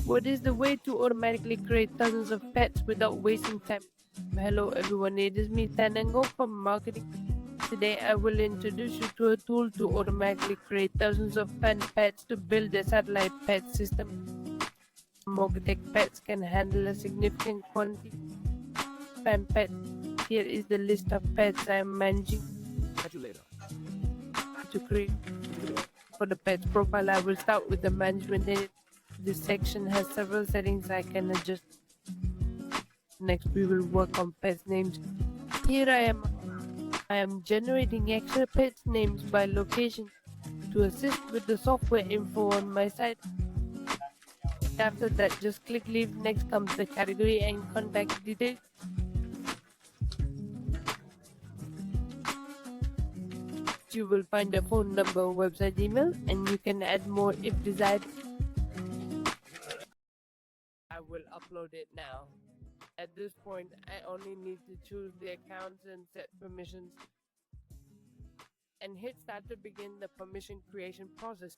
What is the way to automatically create thousands of pets without wasting time? Hello everyone, it is me Tanango from marketing. Today I will introduce you to a tool to automatically create thousands of fan pets to build a satellite pet system. Mogotech Pets can handle a significant quantity of fan pets. Here is the list of pets I am managing. Catch you later. To create for the pets profile, I will start with the management edit. This section has several settings I can adjust. Next we will work on pets names. Here I am generating extra pets names by location to assist with the software info on my site. After that, just click leave. Next comes the category and contact details. You will find a phone number, website, email, and you can add more if desired. I will upload it now. At this point, I only need to choose the accounts and set permissions and hit start to begin the permission creation process.